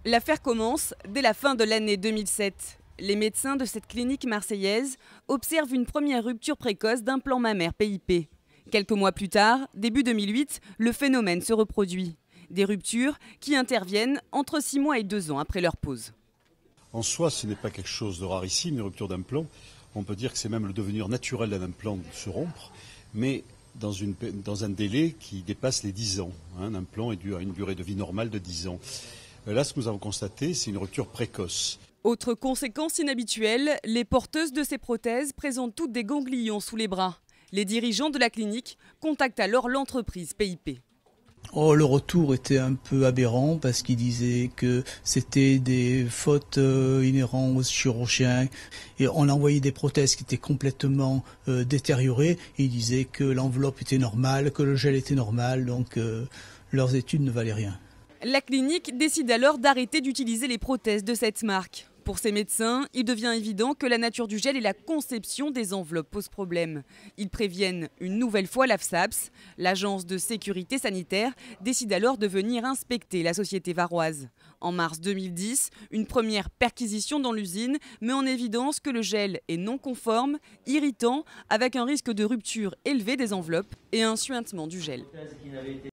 L'affaire commence dès la fin de l'année 2007. Les médecins de cette clinique marseillaise observent une première rupture précoce d'implant mammaire PIP. Quelques mois plus tard, début 2008, le phénomène se reproduit. Des ruptures qui interviennent entre 6 mois et 2 ans après leur pause. En soi, ce n'est pas quelque chose de rarissime, une rupture d'implant. On peut dire que c'est même le devenir naturel d'un implant de se rompre, mais dans un délai qui dépasse les 10 ans. Un implant a une durée de vie normale de 10 ans. Là, ce que nous avons constaté, c'est une rupture précoce. Autre conséquence inhabituelle, les porteuses de ces prothèses présentent toutes des ganglions sous les bras. Les dirigeants de la clinique contactent alors l'entreprise PIP. Le retour était un peu aberrant parce qu'il disait que c'était des fautes inhérentes aux chirurgiens et on a envoyé des prothèses qui étaient complètement détériorées et il disait que l'enveloppe était normale, que le gel était normal, donc leurs études ne valaient rien. La clinique décide alors d'arrêter d'utiliser les prothèses de cette marque. Pour ces médecins, il devient évident que la nature du gel et la conception des enveloppes posent problème. Ils préviennent une nouvelle fois l'AFSAPS. L'agence de sécurité sanitaire décide alors de venir inspecter la société varoise. En mars 2010, une première perquisition dans l'usine met en évidence que le gel est non conforme, irritant, avec un risque de rupture élevé des enveloppes et un suintement du gel.